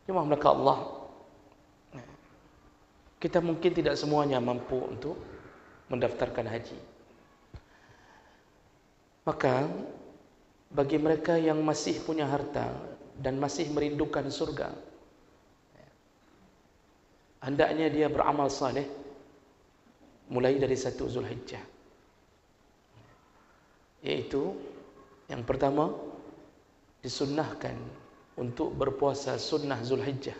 Cuma maka Allah, kita mungkin tidak semuanya mampu untuk mendaftarkan haji. Maka bagi mereka yang masih punya harta dan masih merindukan surga, hendaknya dia beramal saleh mulai dari 1 Zulhijjah. Yaitu yang pertama, disunnahkan untuk berpuasa sunnah Zulhijjah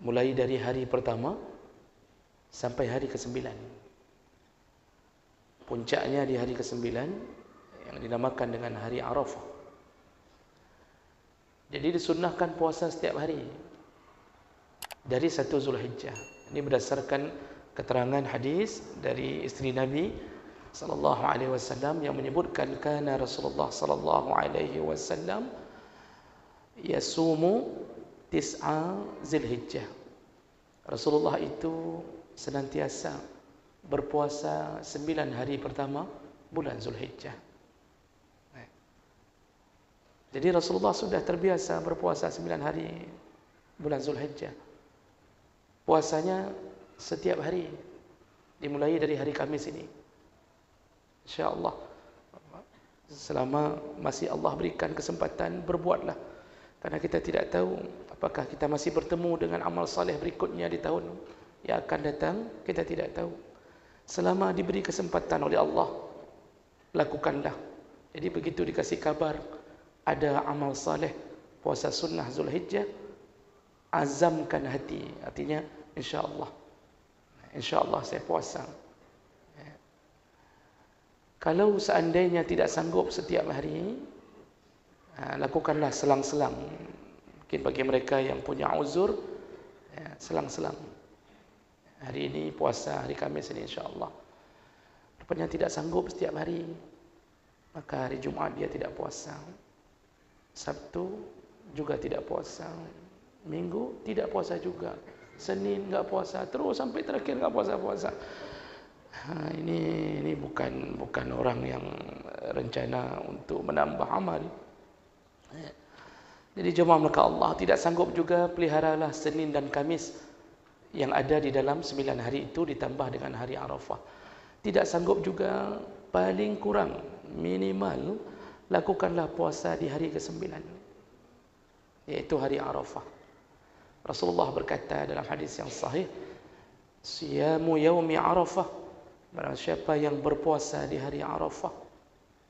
mulai dari hari pertama sampai hari ke-9. Puncaknya di hari ke-9 yang dinamakan dengan hari Arafah. Jadi disunnahkan puasa setiap hari dari 1 Zulhijjah. Ini berdasarkan keterangan hadis dari isteri Nabi sallallahu alaihi wasallam yang menyebutkan kana Rasulullah sallallahu alaihi wasallam yasumu 9 Zulhijjah. Rasulullah itu senantiasa berpuasa 9 hari pertama bulan Zulhijjah. Jadi Rasulullah sudah terbiasa berpuasa 9 hari bulan Zulhijjah. Puasanya setiap hari, dimulai dari hari Kamis ini. InsyaAllah, selama masih Allah berikan kesempatan, berbuatlah. Karena kita tidak tahu apakah kita masih bertemu dengan amal saleh berikutnya di tahun yang akan datang, kita tidak tahu. Selama diberi kesempatan oleh Allah, lakukanlah. Jadi begitu dikasih kabar ada amal saleh puasa sunnah Zulhijjah, azamkan hati. Artinya insyaAllah saya puasa. Kalau seandainya tidak sanggup setiap hari, lakukanlah selang-selang. Mungkin bagi mereka yang punya uzur, selang-selang. Hari ini puasa, hari Kamis ini insyaAllah. Rupanya tidak sanggup setiap hari, maka hari Jumaat dia tidak puasa. Sabtu juga tidak puasa. Minggu tidak puasa juga. Senin enggak puasa, terus sampai terakhir enggak puasa-puasa. Ini bukan orang yang rencana untuk menambah amal. Jadi jemaah maka Allah tidak sanggup juga, peliharalah Senin dan Kamis yang ada di dalam 9 hari itu ditambah dengan hari Arafah. Tidak sanggup juga, paling kurang minimal lakukanlah puasa di hari ke-9, yaitu hari Arafah. Rasulullah berkata dalam hadis yang sahih, siyamu yaumi Arafah, barang siapa yang berpuasa di hari Arafah,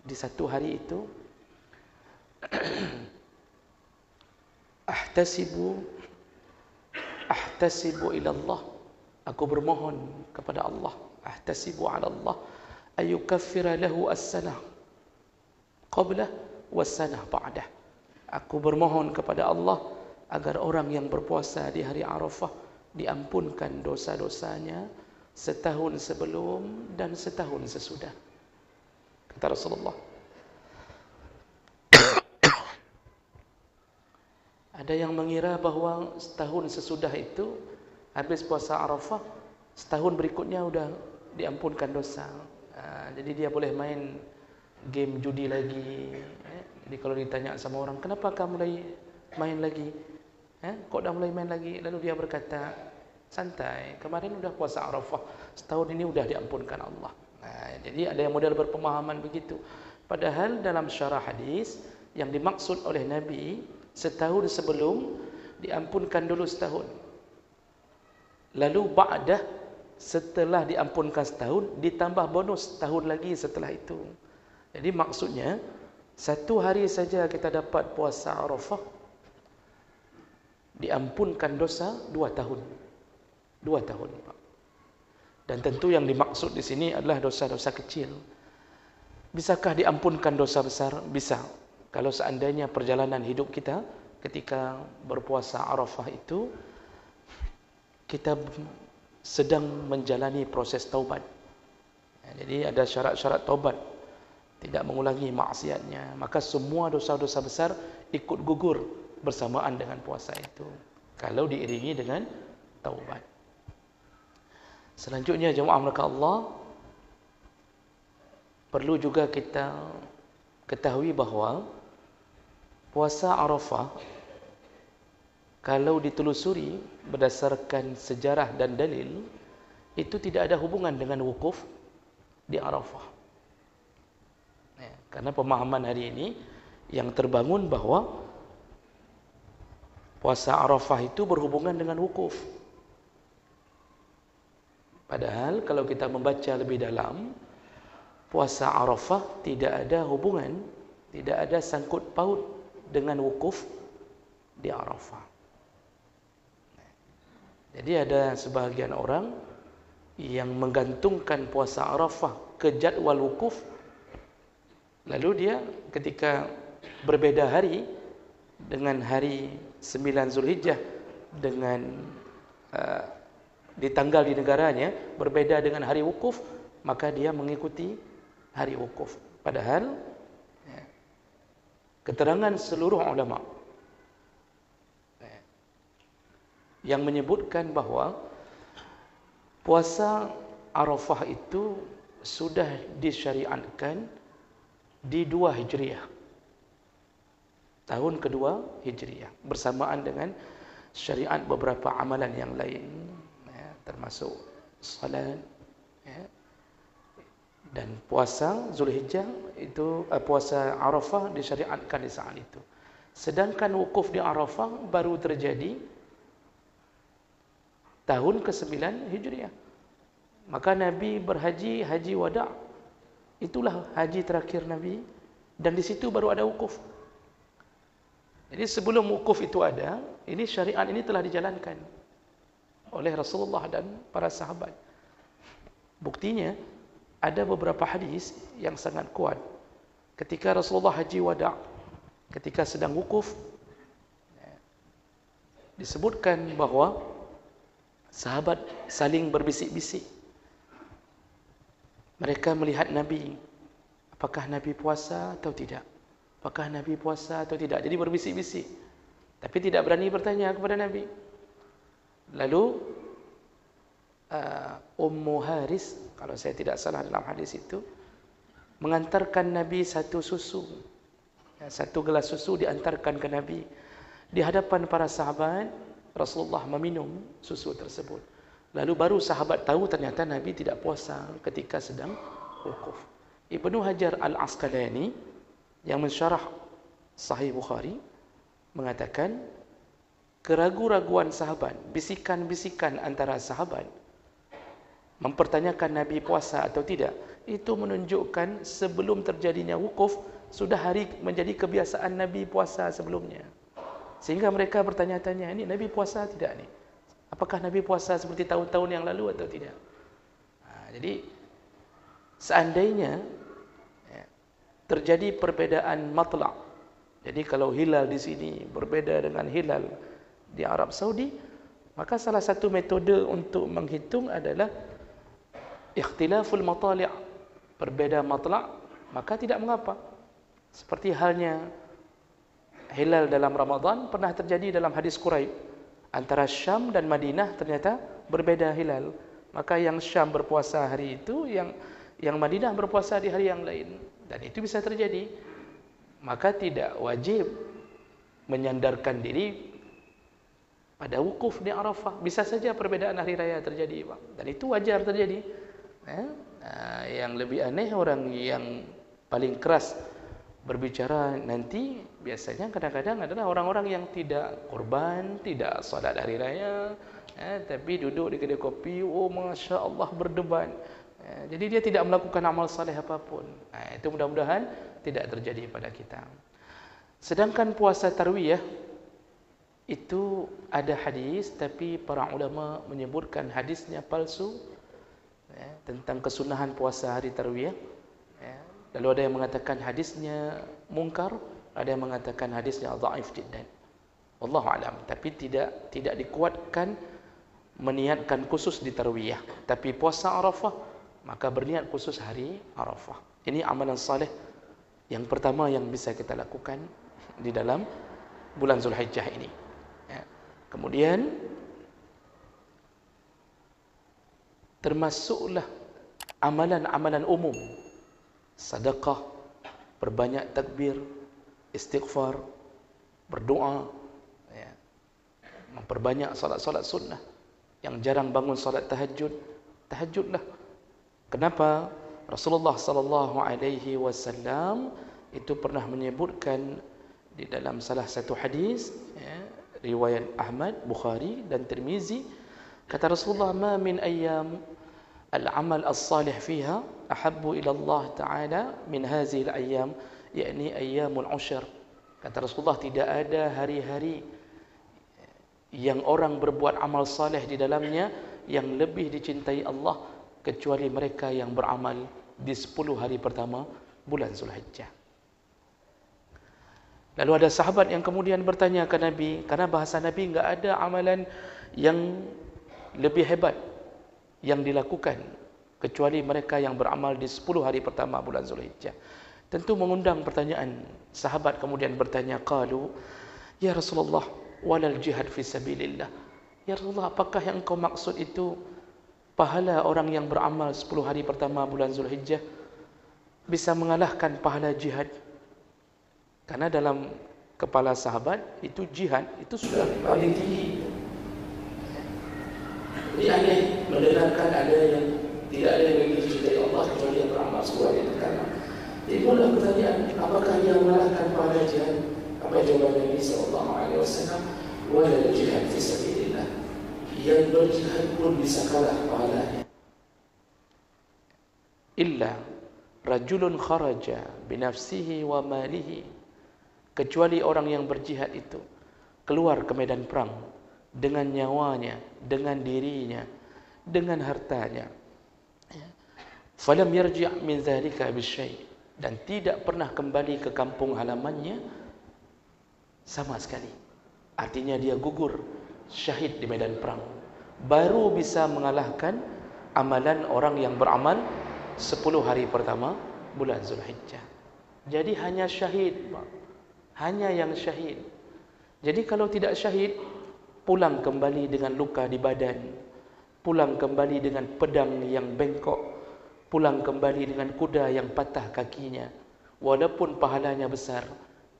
di satu hari itu, ahtasibu ila Allah, aku bermohon kepada Allah, ahtasibu ala Allah ayukaffira lahu as-sanah qablah was-sanah ba'dah. Aku bermohon kepada Allah agar orang yang berpuasa di hari Arafah diampunkan dosa-dosanya setahun sebelum dan setahun sesudah. Kata Rasulullah. Ada yang mengira bahawa setahun sesudah itu, habis puasa Arafah, setahun berikutnya sudah diampunkan dosa. Jadi dia boleh main game judi lagi. Jadi kalau ditanya sama orang, kenapa kamu mulai main lagi? Kok dah mulai main lagi? Lalu dia berkata, santai, kemarin udah puasa Arafah, setahun ini udah diampunkan Allah. Jadi ada yang model berpemahaman begitu. Padahal dalam syarah hadis yang dimaksud oleh Nabi, setahun sebelum diampunkan dulu setahun. Lalu ba'dah, setelah diampunkan setahun, ditambah bonus setahun lagi setelah itu. Jadi maksudnya, satu hari saja kita dapat puasa Arafah, diampunkan dosa 2 tahun. 2 tahun, Pak. Dan tentu yang dimaksud di sini adalah dosa-dosa kecil. Bisakah diampunkan dosa besar? Bisa. Kalau seandainya perjalanan hidup kita ketika berpuasa Arafah itu, kita sedang menjalani proses taubat. Jadi ada syarat-syarat taubat, tidak mengulangi maksiatnya, maka semua dosa-dosa besar ikut gugur bersamaan dengan puasa itu, kalau diiringi dengan taubat. Selanjutnya jemaah mereka Allah, perlu juga kita ketahui bahawa puasa Arafah kalau ditelusuri berdasarkan sejarah dan dalil, itu tidak ada hubungan dengan wukuf di Arafah. Ya, karena pemahaman hari ini yang terbangun bahwa puasa Arafah itu berhubungan dengan wukuf. Padahal kalau kita membaca lebih dalam, puasa Arafah tidak ada hubungan, tidak ada sangkut paut dengan wukuf di Arafah. Jadi ada sebahagian orang yang menggantungkan puasa Arafah ke jadual wukuf, lalu dia ketika berbeda hari dengan hari 9 Zulhijjah dengan di tanggal di negaranya berbeda dengan hari wukuf, maka dia mengikuti hari wukuf. Padahal keterangan seluruh ulama yang menyebutkan bahawa puasa Arafah itu sudah disyariatkan di 2 Hijriah, tahun kedua Hijriah, bersamaan dengan syariat beberapa amalan yang lain, termasuk salat, dan puasa Zulhijjah itu, puasa Arafah disyariatkan di saat itu. Sedangkan wukuf di Arafah baru terjadi tahun ke-9 Hijriah. Maka Nabi berhaji, haji wada', itulah haji terakhir Nabi, dan di situ baru ada wukuf. Jadi sebelum wukuf itu ada, ini syariat ini telah dijalankan oleh Rasulullah dan para sahabat. Buktinya ada beberapa hadis yang sangat kuat. Ketika Rasulullah haji wada', ketika sedang wukuf, disebutkan bahawa sahabat saling berbisik-bisik. Mereka melihat Nabi, apakah Nabi puasa atau tidak? Apakah Nabi puasa atau tidak? Jadi berbisik-bisik, tapi tidak berani bertanya kepada Nabi. Lalu Ummu Haris, kalau saya tidak salah dalam hadis itu, mengantarkan Nabi satu susu, satu gelas susu diantarkan ke Nabi. Di hadapan para sahabat, Rasulullah meminum susu tersebut. Lalu baru sahabat tahu ternyata Nabi tidak puasa ketika sedang wukuf. Ibnu Hajar Al-Asqalani yang mensyarah Sahih Bukhari mengatakan, keraguan-raguan sahabat, bisikan-bisikan antara sahabat mempertanyakan Nabi puasa atau tidak, itu menunjukkan sebelum terjadinya wukuf sudah hari menjadi kebiasaan Nabi puasa sebelumnya. Sehingga mereka bertanya-tanya, ini Nabi puasa tidak ni? Apakah Nabi puasa seperti tahun-tahun yang lalu atau tidak? Jadi seandainya terjadi perbedaan matla', jadi kalau hilal di sini berbeda dengan hilal di Arab Saudi, maka salah satu metode untuk menghitung adalah ikhtilaful matali', berbeda matla', maka tidak mengapa. Seperti halnya hilal dalam Ramadan pernah terjadi dalam hadis Quraib, antara Syam dan Madinah ternyata berbeda hilal. Maka yang Syam berpuasa hari itu, yang Madinah berpuasa di hari yang lain, dan itu bisa terjadi. Maka tidak wajib menyandarkan diri pada wukuf di Arafah. Bisa saja perbedaan hari raya terjadi, Pak, dan itu wajar terjadi. Yang lebih aneh, orang yang paling keras berbicara nanti biasanya kadang-kadang adalah orang-orang yang tidak korban, tidak salat hari raya, tapi duduk di kedai kopi, oh Masya Allah berdebat. Jadi dia tidak melakukan amal saleh apapun. Itu mudah-mudahan tidak terjadi pada kita. Sedangkan puasa tarwiyah itu ada hadis, tapi para ulama menyebutkan hadisnya palsu, tentang kesunahan puasa hari tarwiyah. Lalu ada yang mengatakan hadisnya mungkar, ada yang mengatakan hadisnya dhaif jiddan. Wallahu alam. Tapi tidak dikuatkan meniatkan khusus di tarwiyah. Tapi puasa Arafah, maka berniat khusus hari Arafah. Ini amalan saleh yang pertama yang bisa kita lakukan di dalam bulan Zulhijjah ini. Kemudian termasuklah amalan-amalan umum, sedekah, perbanyak takbir, istighfar, berdoa, perbanyak solat-solat sunnah. Yang jarang bangun solat tahajud, tahajudlah. Kenapa? Rasulullah sallallahu alaihi wasallam itu pernah menyebutkan di dalam salah satu hadis, ya, riwayat Ahmad, Bukhari dan Tirmizi, kata Rasulullah, ma min ayyam al-amal as-salih fiha ahabbu ila Allah Ta'ala min hazihi al-ayyam, yakni ayyamul ushr. Kata Rasulullah, tidak ada hari-hari yang orang berbuat amal saleh di dalamnya yang lebih dicintai Allah kecuali mereka yang beramal di 10 hari pertama bulan Zulhijjah. Lalu ada sahabat yang kemudian bertanya ke Nabi, karena bahasa Nabi enggak ada amalan yang lebih hebat yang dilakukan kecuali mereka yang beramal di 10 hari pertama bulan Zulhijjah. Tentu mengundang pertanyaan. Sahabat kemudian bertanya, qalu ya Rasulullah, walal jihad fi sabilillah. Ya Rasulullah, apakah yang engkau maksud itu pahala orang yang beramal 10 hari pertama bulan Zulhijjah bisa mengalahkan pahala jihad? Karena dalam kepala sahabat itu jihad itu sudah paling tinggi. Jadi aneh mendengarkan ada yang tidak ada yang lebih dicintai Allah kecuali yang beramal 10 hari pertama. Jadi mulai pertanyaan, apakah yang mengalahkan pahala jihad? Apa jawaban Nabi sallallahu alaihi wasallam? Wala jihad fi sabilillah. Yang berjihad pun bisa kalah pahalanya. Illa rajulun kharaja binafsihi wa malihi, kecuali orang yang berjihad itu keluar ke medan perang dengan nyawanya, dengan dirinya, dengan hartanya. Falam yarji' min dzalika bisyai', dan tidak pernah kembali ke kampung halamannya sama sekali. Artinya dia gugur syahid di medan perang, baru bisa mengalahkan amalan orang yang beramal 10 hari pertama bulan Zulhijjah. Jadi hanya syahid, hanya yang syahid. Jadi kalau tidak syahid, pulang kembali dengan luka di badan, pulang kembali dengan pedang yang bengkok, pulang kembali dengan kuda yang patah kakinya, walaupun pahalanya besar,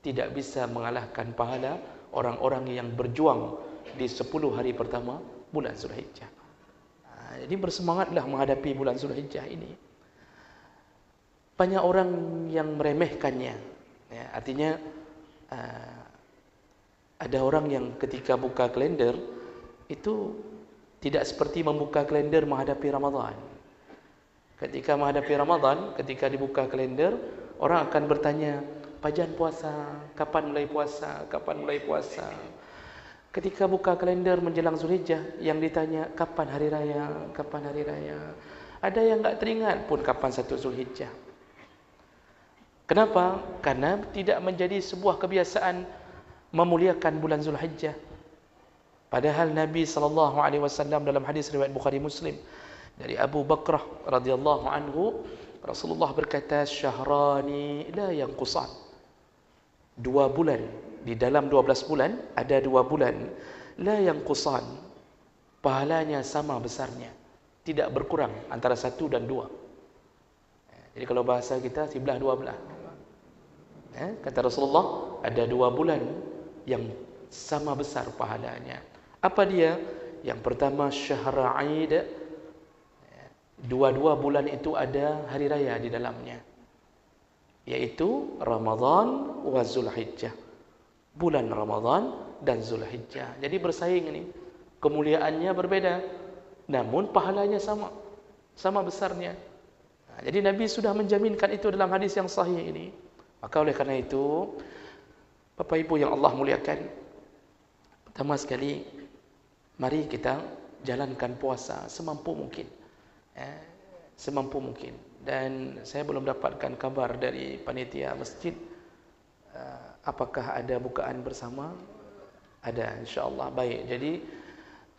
tidak bisa mengalahkan pahala orang-orang yang berjuang di 10 hari pertama bulan Zulhijjah. Jadi bersemangatlah menghadapi bulan Zulhijjah ini. Banyak orang yang meremehkannya, ya, artinya ada orang yang ketika buka kalender itu tidak seperti membuka kalender menghadapi Ramadan. Ketika menghadapi Ramadan, ketika dibuka kalender, orang akan bertanya, pajan puasa, kapan mulai puasa, kapan mulai puasa. Ketika buka kalender menjelang Zulhijjah, yang ditanya, kapan hari raya, kapan hari raya. Ada yang enggak teringat pun kapan 1 Zulhijjah. Kenapa? Karena tidak menjadi sebuah kebiasaan memuliakan bulan Zulhijjah. Padahal Nabi SAW dalam hadis riwayat Bukhari Muslim dari Abu Bakrah radhiyallahu anhu, Rasulullah berkata, syahrani la yanqusan. 2 bulan, di dalam 12 bulan ada 2 bulan, la yanqusan, pahalanya sama besarnya, tidak berkurang antara 1 dan 2. Jadi kalau bahasa kita sebelah 12. Kata Rasulullah, ada 2 bulan yang sama besar pahalanya. Apa dia? Yang pertama syahr Aid. Dua-dua bulan itu ada hari raya di dalamnya, yaitu Ramadan wa Zulhijjah. Bulan Ramadan dan Zulhijjah. Jadi bersaing ini. Kemuliaannya berbeda, namun pahalanya sama. Sama besarnya. Jadi Nabi sudah menjaminkan itu dalam hadis yang sahih ini. Maka oleh karena itu, Bapak Ibu yang Allah muliakan, pertama sekali, mari kita jalankan puasa semampu mungkin. Semampu mungkin. Dan saya belum dapatkan kabar dari panitia masjid, apakah ada bukaan bersama? Ada, insyaAllah. Baik, jadi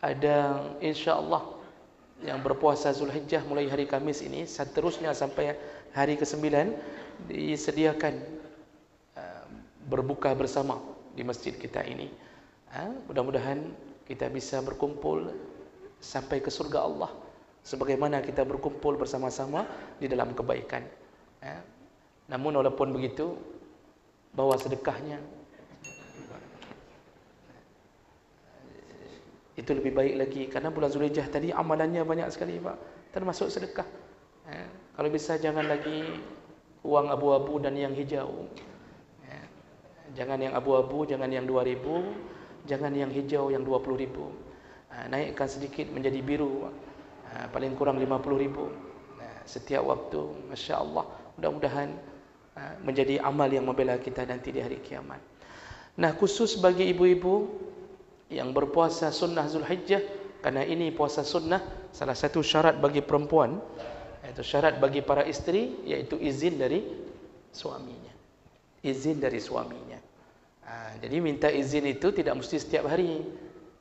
ada insyaAllah yang berpuasa Zulhijjah mulai hari Kamis ini, seterusnya sampai hari ke-9 disediakan berbuka bersama di masjid kita ini. Mudah-mudahan kita bisa berkumpul sampai ke surga Allah sebagaimana kita berkumpul bersama-sama di dalam kebaikan. Namun walaupun begitu, bawa sedekahnya. Itu lebih baik lagi, karena bulan Zulhijjah tadi amalannya banyak sekali Pak, termasuk sedekah. Kalau bisa jangan lagi uang abu-abu dan yang hijau. Jangan yang abu-abu, jangan yang 2.000, jangan yang hijau yang 20.000. Naikkan sedikit menjadi biru, paling kurang 50.000 setiap waktu. Masya Allah, mudah-mudahan menjadi amal yang membela kita nanti di hari kiamat. Nah, khusus bagi ibu-ibu yang berpuasa sunnah Zulhijjah, karena ini puasa sunnah, salah satu syarat bagi perempuan, itu syarat bagi para isteri, yaitu izin dari suaminya. Izin dari suaminya. Jadi minta izin itu tidak mesti setiap hari,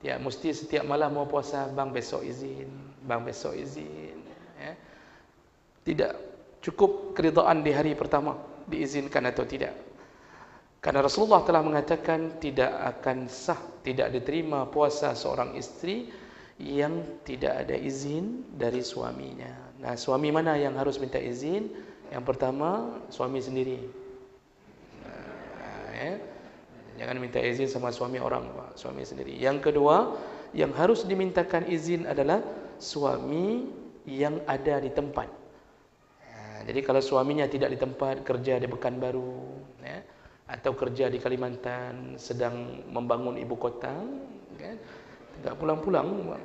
tidak mesti setiap malam mau puasa, bang besok izin, bang besok izin. Tidak, cukup keridhaan di hari pertama, diizinkan atau tidak. Karena Rasulullah telah mengatakan tidak akan sah, tidak diterima puasa seorang istri yang tidak ada izin dari suaminya. Nah, suami mana yang harus minta izin? Yang pertama, suami sendiri. Jangan minta izin sama suami orang, Pak. Suami sendiri. Yang kedua, yang harus dimintakan izin adalah suami yang ada di tempat. Jadi kalau suaminya tidak di tempat, kerja di Pekanbaru, atau kerja di Kalimantan, sedang membangun ibu kota, tidak pulang-pulang,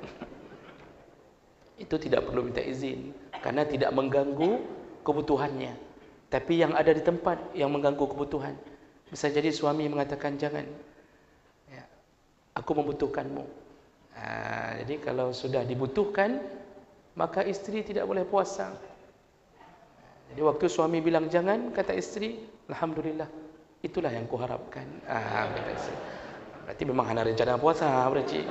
itu tidak perlu minta izin, karena tidak mengganggu kebutuhannya. Tapi yang ada di tempat yang mengganggu kebutuhan, bisa jadi suami mengatakan jangan, aku membutuhkanmu. Jadi kalau sudah dibutuhkan, maka istri tidak boleh puasa. Jadi waktu suami bilang jangan, kata istri, alhamdulillah, itulah yang kuharapkan. Kata istri. Berarti memang hanya rencana puasa, berarti.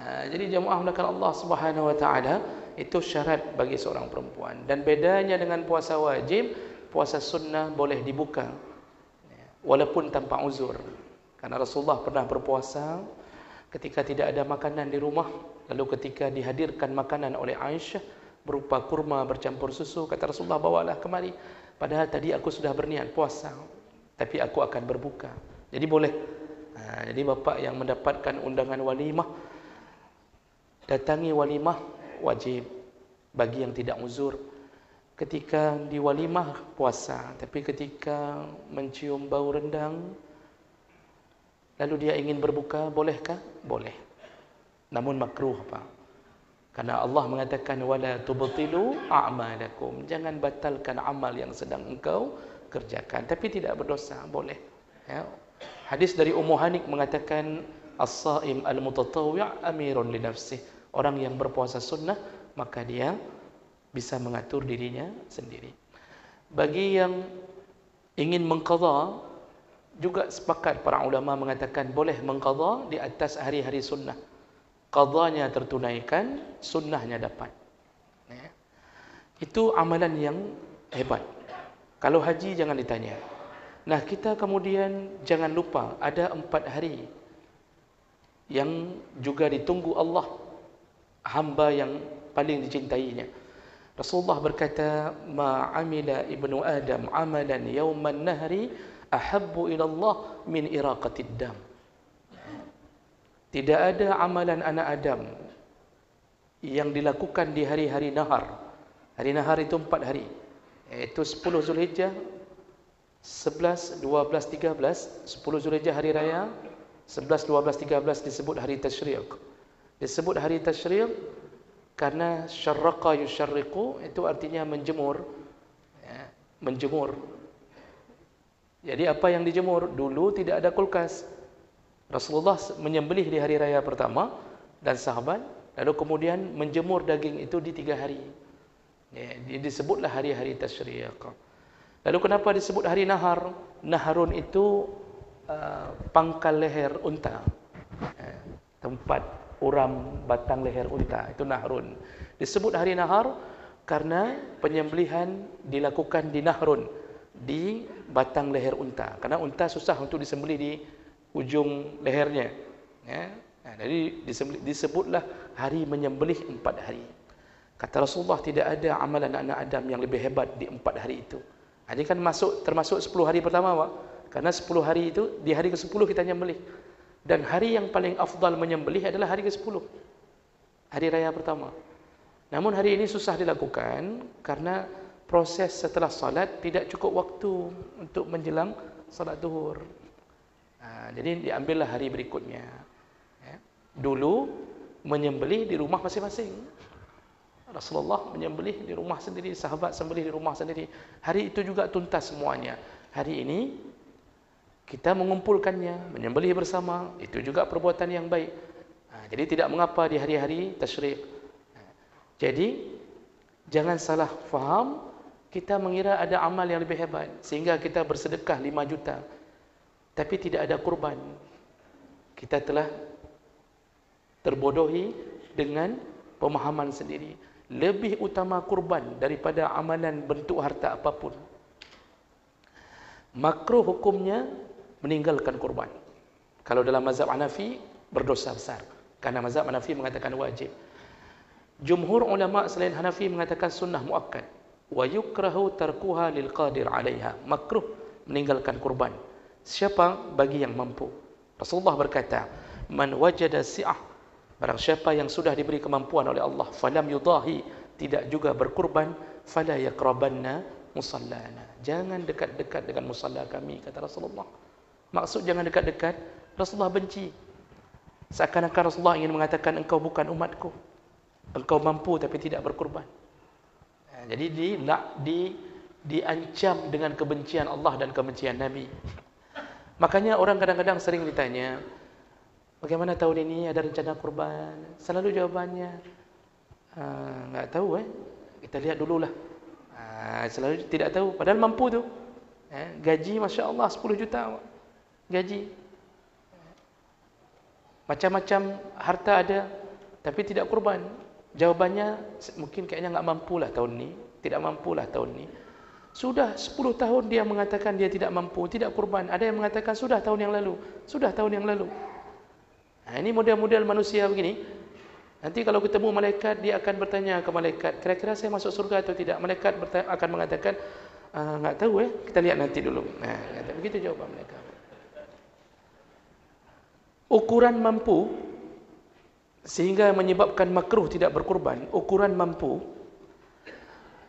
Jadi jemaah mulakan Allah Subhanahu wa taala, itu syarat bagi seorang perempuan. Dan bedanya dengan puasa wajib, puasa sunnah boleh dibuka walaupun tanpa uzur. Karena Rasulullah pernah berpuasa ketika tidak ada makanan di rumah, lalu ketika dihadirkan makanan oleh Aisyah berupa kurma bercampur susu, kata Rasulullah, bawalah kemari, padahal tadi aku sudah berniat puasa, tapi aku akan berbuka. Jadi boleh. Jadi bapak yang mendapatkan undangan walimah, datangi walimah wajib bagi yang tidak uzur. Ketika di walimah puasa, tapi ketika mencium bau rendang lalu dia ingin berbuka, bolehkah? Boleh. Namun makruh, Pak. Karena Allah mengatakan wala tubtilu a'malakum, jangan batalkan amal yang sedang engkau kerjakan, tapi tidak berdosa, boleh. Hadis dari Ummu Hanik mengatakan as-saim al-mutatawwi' amirun li nafsih. Orang yang berpuasa sunnah maka dia bisa mengatur dirinya sendiri. Bagi yang ingin mengqadha, juga sepakat para ulama mengatakan boleh mengqadha di atas hari-hari sunnah. Qadhanya tertunaikan, sunnahnya dapat. Itu amalan yang hebat. Kalau haji jangan ditanya. Nah, kita kemudian jangan lupa ada 4 hari yang juga ditunggu Allah, hamba yang paling dicintainya. Rasulullah berkata, ma amila ibnu Adam amalan yawman nahri ahabbu ila Allah min iraqatid dam. Tidak ada amalan anak Adam yang dilakukan di hari-hari nahar. Hari nahar itu 4 hari, yaitu 10 Zulhijjah, 11, 12, 13. 10 Zulhijjah hari raya, 11, 12, 13 disebut hari tasyriq. Disebut hari tasyriq karena syarraqa yusyarriqu, itu artinya menjemur. Menjemur. Jadi apa yang dijemur? Dulu tidak ada kulkas. Rasulullah menyembelih di hari raya pertama dan sahabat, lalu kemudian menjemur daging itu di 3 hari. Disebutlah hari-hari tasyriq. Lalu kenapa disebut hari nahar? Naharun itu pangkal leher unta, tempat uram batang leher unta, itu nahrun. Disebut hari nahar karena penyembelihan dilakukan di nahrun, di batang leher unta, karena unta susah untuk disembelih di ujung lehernya. Jadi disebutlah hari menyembelih 4 hari. Kata Rasulullah, tidak ada amalan anak Adam yang lebih hebat di 4 hari itu. Jadi kan termasuk 10 hari pertama, Pak. Karena 10 hari itu, di hari ke-10 kita nyembelih. Dan hari yang paling afdal menyembelih adalah hari ke-10, hari raya pertama. Namun hari ini susah dilakukan karena proses setelah salat tidak cukup waktu untuk menjelang salat zuhur. Jadi diambillah hari berikutnya. Ya. Dulu menyembelih di rumah masing-masing. Rasulullah menyembelih di rumah sendiri, sahabat sembelih di rumah sendiri. Hari itu juga tuntas semuanya. Hari ini kita mengumpulkannya, menyembelih bersama, itu juga perbuatan yang baik. Jadi tidak mengapa di hari-hari tasyrik. Jadi jangan salah faham, kita mengira ada amal yang lebih hebat sehingga kita bersedekah 5 juta tapi tidak ada kurban. Kita telah terbodohi dengan pemahaman sendiri. Lebih utama kurban daripada amalan bentuk harta apapun. Makruh hukumnya meninggalkan kurban. Kalau dalam mazhab Hanafi berdosa besar, karena mazhab Hanafi mengatakan wajib. Jumhur ulama selain Hanafi mengatakan sunnah muakkad. Wa yukrahu tarkuha lil qadir 'alaiha. Makruh meninggalkan kurban. Siapa? Bagi yang mampu. Rasulullah berkata, "Man wajada si'ah," barang siapa yang sudah diberi kemampuan oleh Allah, falam yudahi, tidak juga berkurban, fala yaqrabanna musallana. Jangan dekat-dekat dengan musalla kami, kata Rasulullah. Maksud jangan dekat-dekat, Rasulullah benci. Seakan-akan Rasulullah ingin mengatakan engkau bukan umatku. Engkau mampu tapi tidak berkurban. Jadi diancam dengan kebencian Allah dan kebencian Nabi. Makanya orang kadang-kadang sering ditanya, bagaimana tahun ini ada rencana kurban? Selalu jawabannya, enggak tahu kita lihat dululah. Selalu tidak tahu, padahal mampu tu. Gaji Masya Allah 10 juta gaji. Macam-macam harta ada, tapi tidak kurban. Jawabannya mungkin kayaknya enggak mampulah tahun ni, tidak mampulah tahun ni. Sudah 10 tahun dia mengatakan dia tidak mampu, tidak kurban. Ada yang mengatakan sudah tahun yang lalu, sudah tahun yang lalu. Ini model-model manusia begini. Nanti kalau ketemu malaikat, dia akan bertanya ke malaikat, kira-kira saya masuk surga atau tidak? Malaikat akan mengatakan, enggak tahu kita lihat nanti dulu. Begitu jawaban mereka. Ukuran mampu sehingga menyebabkan makruh tidak berkurban, ukuran mampu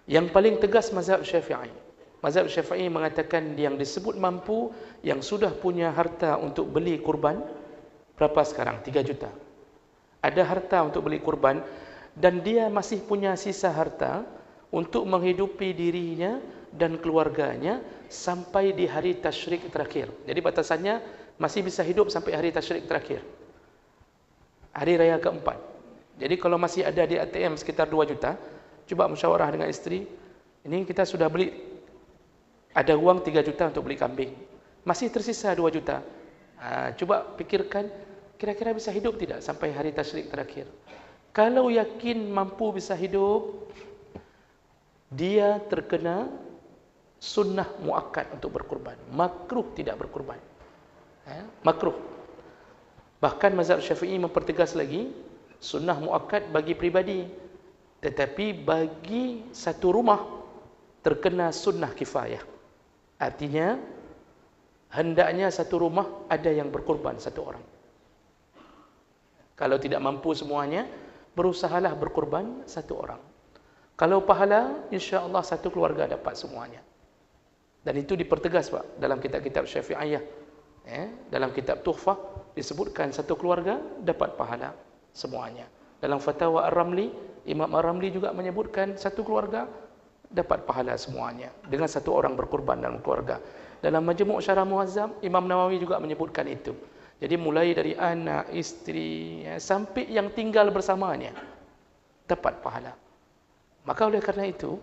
yang paling tegas mazhab Syafi'i. Mazhab Syafi'i mengatakan yang disebut mampu, yang sudah punya harta untuk beli kurban, berapa sekarang? 3 juta. Ada harta untuk beli kurban dan dia masih punya sisa harta untuk menghidupi dirinya dan keluarganya sampai di hari tasyrik terakhir. Jadi batasannya masih bisa hidup sampai hari tasyrik terakhir, hari raya keempat. Jadi kalau masih ada di ATM sekitar 2 juta, coba musyawarah dengan isteri, ini kita sudah beli, ada uang 3 juta untuk beli kambing, masih tersisa 2 juta. Coba pikirkan, kira-kira bisa hidup tidak sampai hari tasyrik terakhir? Kalau yakin mampu bisa hidup, dia terkena sunnah muakkad untuk berkurban. Makruh tidak berkurban. Makruh. Bahkan mazhab Syafi'i mempertegas lagi, sunnah muakkad bagi pribadi, tetapi bagi satu rumah terkena sunnah kifayah. Artinya hendaknya satu rumah ada yang berkurban satu orang. Kalau tidak mampu semuanya, berusahalah berkurban satu orang. Kalau pahala, insya-Allah satu keluarga dapat semuanya. Dan itu dipertegas Pak dalam kitab-kitab Syafi'iyah. Dalam kitab Tuhfah disebutkan satu keluarga dapat pahala semuanya. Dalam fatwa Ar-Ramli, Imam Ar-Ramli juga menyebutkan satu keluarga dapat pahala semuanya dengan satu orang berkurban dalam keluarga. Dalam Majmu' Syarah Muazzam, Imam Nawawi juga menyebutkan itu. Jadi mulai dari anak, isteri, sampai yang tinggal bersamanya dapat pahala. Maka oleh karena itu,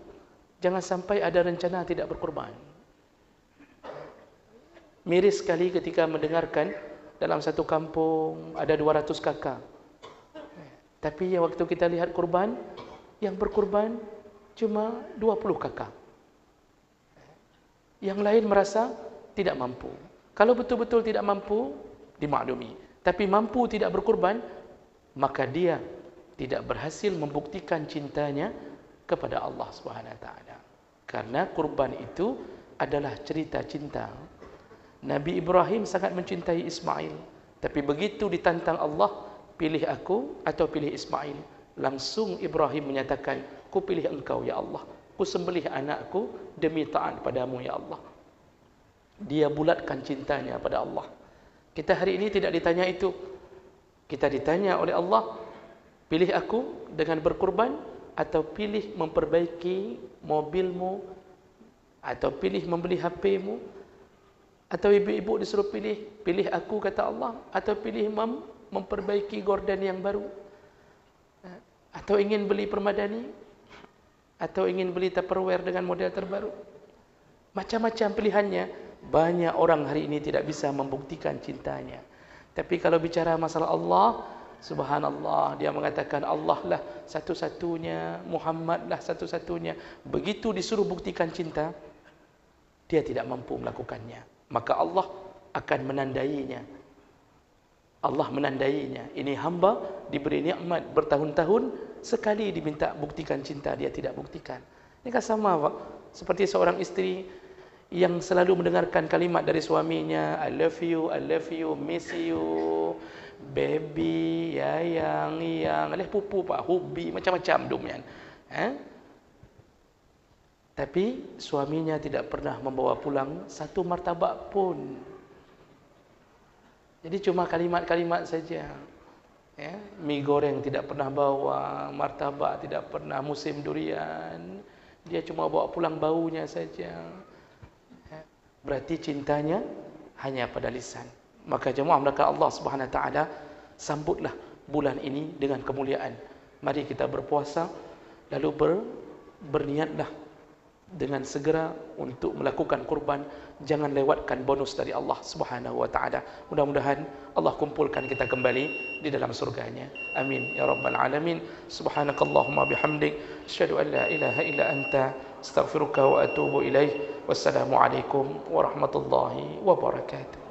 jangan sampai ada rencana tidak berkurban. Miris sekali ketika mendengarkan dalam satu kampung ada 200 kakak. Tapi ya waktu kita lihat kurban, yang berkurban cuma 20 kakak. Yang lain merasa tidak mampu. Kalau betul-betul tidak mampu, dimaklumi. Tapi mampu tidak berkurban, maka dia tidak berhasil membuktikan cintanya kepada Allah Subhanahu wa taala. Karena kurban itu adalah cerita cinta. Nabi Ibrahim sangat mencintai Ismail. Tapi begitu ditantang Allah, pilih aku atau pilih Ismail, langsung Ibrahim menyatakan, ku pilih engkau ya Allah, ku sembelih anakku demi taat padamu ya Allah. Dia bulatkan cintanya pada Allah. Kita hari ini tidak ditanya itu. Kita ditanya oleh Allah, pilih aku dengan berkorban atau pilih memperbaiki mobilmu, atau pilih membeli HP-mu, atau ibu-ibu disuruh pilih aku kata Allah, atau pilih memperbaiki gorden yang baru, atau ingin beli permadani, atau ingin beli Tupperware dengan model terbaru. Macam-macam pilihannya. Banyak orang hari ini tidak bisa membuktikan cintanya. Tapi kalau bicara masalah Allah, subhanallah, dia mengatakan Allah lah satu-satunya, Muhammad lah satu-satunya. Begitu disuruh buktikan cinta, dia tidak mampu melakukannya. Maka Allah akan menandainya. Allah menandainya. Ini hamba diberi nikmat bertahun-tahun, sekali diminta buktikan cinta, dia tidak buktikan. Ini kan sama, Pak. Seperti seorang istri yang selalu mendengarkan kalimat dari suaminya, I love you, miss you, baby, yang, pupu Pak, hobi, macam-macam dumian. Tapi suaminya tidak pernah membawa pulang satu martabak pun. Jadi cuma kalimat-kalimat saja. Mie goreng tidak pernah bawa, martabak tidak pernah, musim durian, dia cuma bawa pulang baunya saja. Berarti cintanya hanya pada lisan. Maka jemaah melakukan Allah Subhanahu Wa Taala, sambutlah bulan ini dengan kemuliaan. Mari kita berpuasa, lalu berniatlah dengan segera untuk melakukan kurban. Jangan lewatkan bonus dari Allah Subhanahu Wa Taala. Mudah-mudahan Allah kumpulkan kita kembali di dalam surganya. Amin ya rabbal alamin. Subhanakallahumma bihamdik, asyhadu an la ilaha illa anta, astaghfiruka wa atubu ilaih. Wassalamualaikum warahmatullahi wabarakatuh.